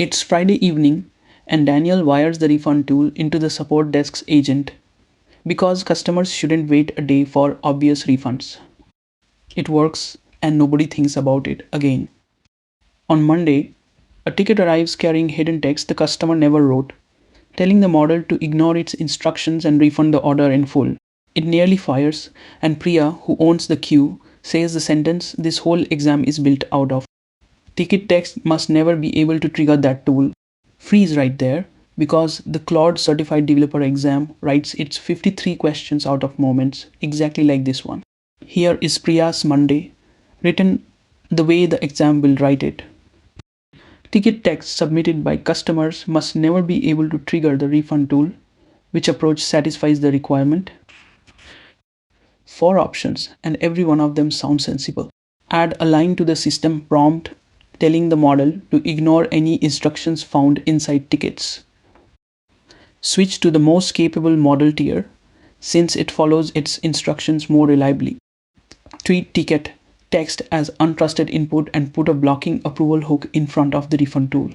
It's Friday evening, and Daniel wires the refund tool into the support desk's agent because customers shouldn't wait a day for obvious refunds. It works, and nobody thinks about it again. On Monday, a ticket arrives carrying hidden text the customer never wrote, telling the model to ignore its instructions and refund the order in full. It nearly fires, and Priya, who owns the queue, says the sentence this whole exam is built out of. Ticket text must never be able to trigger that tool. Freeze right there, because the Claude Certified Developer exam writes its 53 questions out of moments, exactly like this one. Here is Priya's Monday, written the way the exam will write it. Ticket text submitted by customers must never be able to trigger the refund tool. Which approach satisfies the requirement? 4 options, and every one of them sounds sensible. Add a line to the system prompt telling the model to ignore any instructions found inside tickets. Switch to the most capable model tier since it follows its instructions more reliably. Treat ticket text as untrusted input and put a blocking approval hook in front of the refund tool.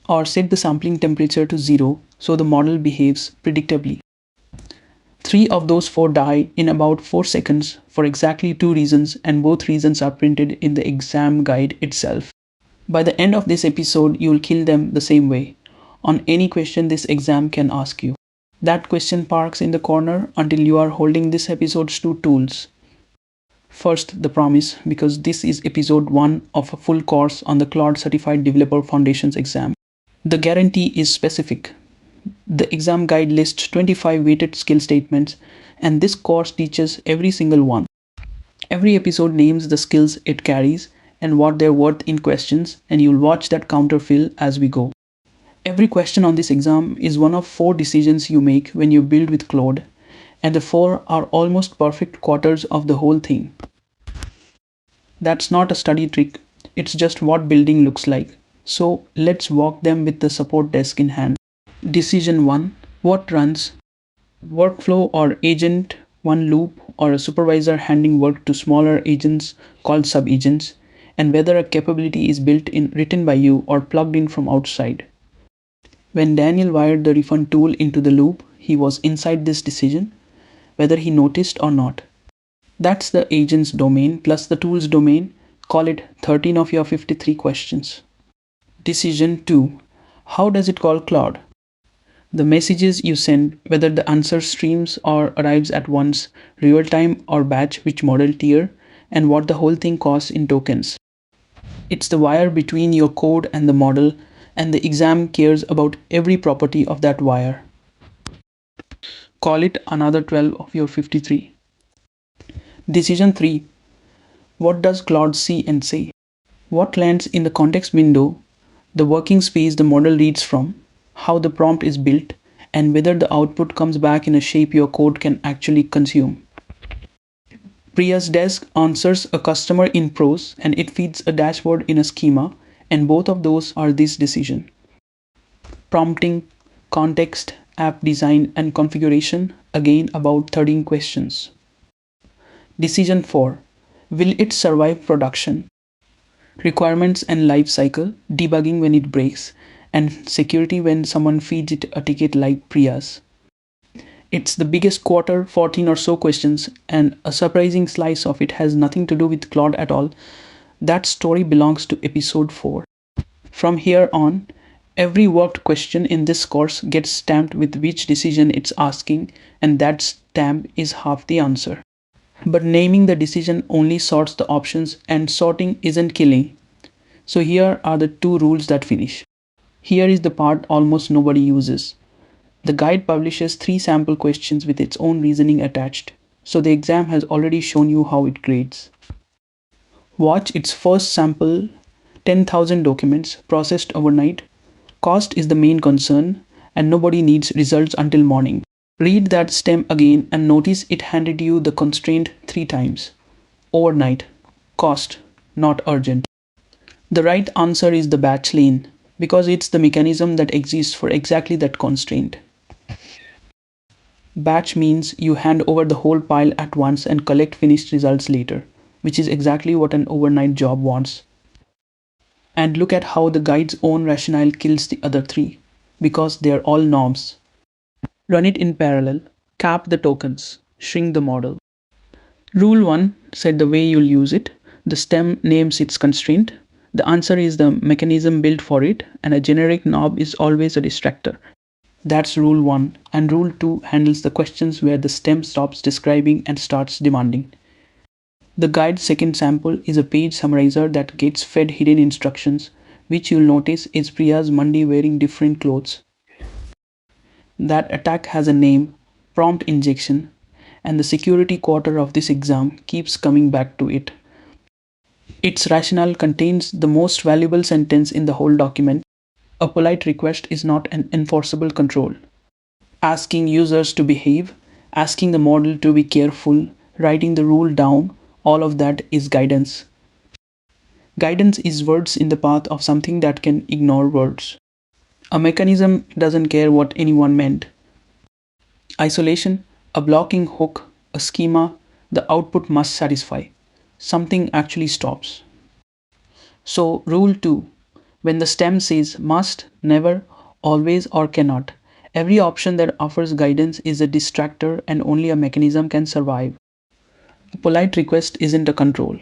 Or set the sampling temperature to 0 so the model behaves predictably. 3 of those 4 die in about 4 seconds for exactly 2 reasons, and both reasons are printed in the exam guide itself. By the end of this episode, you'll kill them the same way, on any question this exam can ask you. That question parks in the corner until you are holding this episode's 2 tools. First, the promise, because this is episode 1 of a full course on the Claude Certified Developer Foundations exam. The guarantee is specific. The exam guide lists 25 weighted skill statements, and this course teaches every single one. Every episode names the skills it carries and what they're worth in questions, and you'll watch that counter fill as we go. Every question on this exam is one of 4 decisions you make when you build with Claude, and the 4 are almost perfect quarters of the whole thing. That's not a study trick, it's just what building looks like. So let's walk them with the support desk in hand. Decision 1. What runs? Workflow or agent, one loop, or a supervisor handing work to smaller agents called sub-agents, and whether a capability is built in, written by you, or plugged in from outside. When Daniel wired the refund tool into the loop, he was inside this decision, whether he noticed or not. That's the agent's domain plus the tool's domain. Call it 13 of your 53 questions. Decision 2. How does it call Claude? The messages you send, whether the answer streams or arrives at once, real time or batch, which model tier, and what the whole thing costs in tokens. It's the wire between your code and the model, and the exam cares about every property of that wire. Call it another 12 of your 53. Decision 3. What does Claude see and say? What lands in the context window, the working space the model reads from, how the prompt is built, and whether the output comes back in a shape your code can actually consume. Priya's desk answers a customer in prose, and it feeds a dashboard in a schema, and both of those are this decision. Prompting, context, app design, and configuration, again about 13 questions. Decision 4. Will it survive production? Requirements and life cycle, debugging when it breaks, and security when someone feeds it a ticket like Priya's. It's the biggest quarter, 14 or so questions, and a surprising slice of it has nothing to do with Claude at all. That story belongs to episode 4. From here on, every worked question in this course gets stamped with which decision it's asking, and that stamp is half the answer. But naming the decision only sorts the options, and sorting isn't killing. So here are the 2 rules that finish. Here is the part almost nobody uses. The guide publishes 3 sample questions with its own reasoning attached, so the exam has already shown you how it grades. Watch its first sample, 10,000 documents processed overnight. Cost is the main concern, and nobody needs results until morning. Read that stem again and notice it handed you the constraint 3 times. Overnight. Cost. Not urgent. The right answer is the batch lane, because it's the mechanism that exists for exactly that constraint. Batch means you hand over the whole pile at once and collect finished results later, which is exactly what an overnight job wants. And look at how the guide's own rationale kills the other three, because they're all knobs. Run it in parallel, cap the tokens, shrink the model. Rule 1 said the way you'll use it. The stem names its constraint. The answer is the mechanism built for it, and a generic knob is always a distractor. That's rule 1, and rule 2 handles the questions where the stem stops describing and starts demanding. The guide's second sample is a page summarizer that gets fed hidden instructions, which you'll notice is Priya's Monday wearing different clothes. That attack has a name, prompt injection, and the security quarter of this exam keeps coming back to it. Its rationale contains the most valuable sentence in the whole document. A polite request is not an enforceable control. Asking users to behave, asking the model to be careful, writing the rule down, all of that is guidance. Guidance is words in the path of something that can ignore words. A mechanism doesn't care what anyone meant. Isolation, a blocking hook, a schema, the output must satisfy. Something actually stops. So, rule 2, when the stem says must, never, always, or cannot, every option that offers guidance is a distractor and only a mechanism can survive. A polite request isn't a control.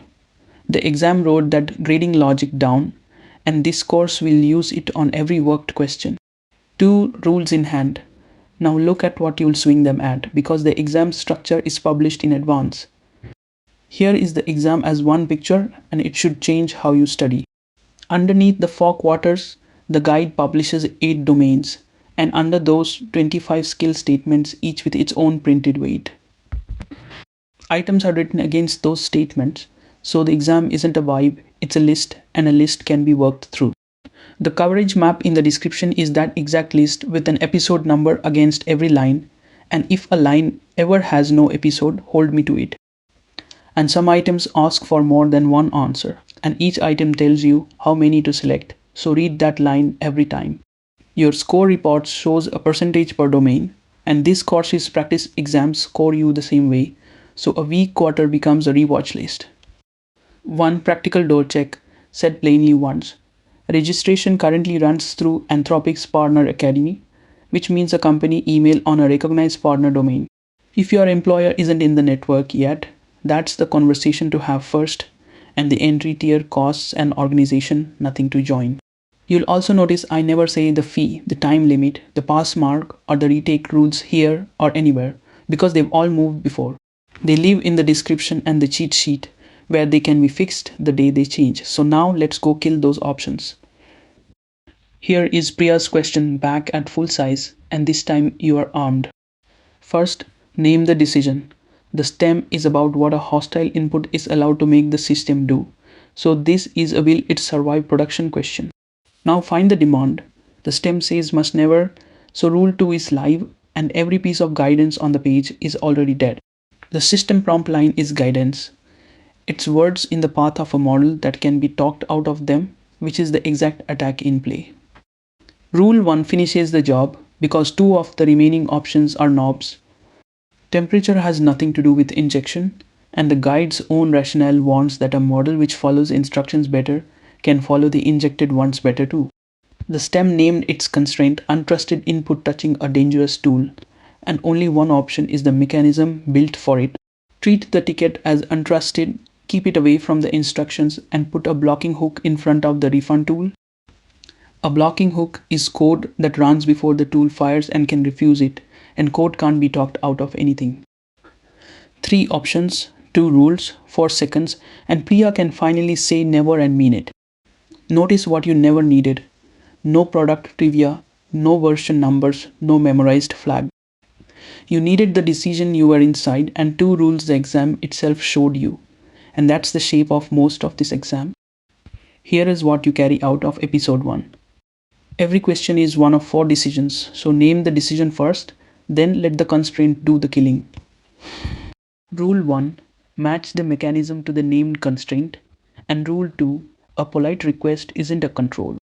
The exam wrote that grading logic down, and this course will use it on every worked question. Two rules in hand. Now look at what you'll swing them at, because the exam structure is published in advance. Here is the exam as one picture, and it should change how you study. Underneath the four quarters, the guide publishes 8 domains, and under those 25 skill statements, each with its own printed weight. Items are written against those statements, so the exam isn't a vibe, it's a list, and a list can be worked through. The coverage map in the description is that exact list with an episode number against every line, and if a line ever has no episode, hold me to it. And some items ask for more than one answer, and each item tells you how many to select, so read that line every time. Your score report shows a percentage per domain, and this course's practice exams score you the same way, so a weak quarter becomes a rewatch list. One practical door check, said plainly once. Registration currently runs through Anthropic's Partner Academy, which means a company email on a recognized partner domain. If your employer isn't in the network yet, that's the conversation to have first, and the entry tier costs an organization nothing to join. You'll also notice I never say the fee, the time limit, the pass mark, or the retake rules here or anywhere, because they've all moved before. They live in the description and the cheat sheet, where they can be fixed the day they change. So now let's go kill those options. Here is Priya's question back at full size, and this time you are armed. First, name the decision. The stem is about what a hostile input is allowed to make the system do. So this is a will it survive production question. Now find the demand. The stem says must never, so rule 2 is live, and every piece of guidance on the page is already dead. The system prompt line is guidance. It's words in the path of a model that can be talked out of them, which is the exact attack in play. Rule 1 finishes the job because 2 of the remaining options are knobs. Temperature has nothing to do with injection, and the guide's own rationale warns that a model which follows instructions better can follow the injected ones better too. The stem named its constraint untrusted input touching a dangerous tool, and only one option is the mechanism built for it. Treat the ticket as untrusted, keep it away from the instructions, and put a blocking hook in front of the refund tool. A blocking hook is code that runs before the tool fires and can refuse it, and code can't be talked out of anything. 3 options, 2 rules, 4 seconds, and Priya can finally say never and mean it. Notice what you never needed. No product trivia, no version numbers, no memorized flag. You needed the decision you were inside, and 2 rules the exam itself showed you. And that's the shape of most of this exam. Here is what you carry out of episode 1. Every question is one of 4 decisions, so name the decision first, then let the constraint do the killing. Rule 1, match the mechanism to the named constraint, and Rule 2, a polite request isn't a control.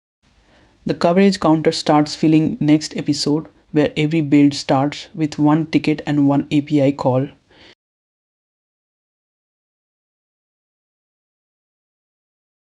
The coverage counter starts filling next episode, where every build starts with 1 ticket and 1 API call.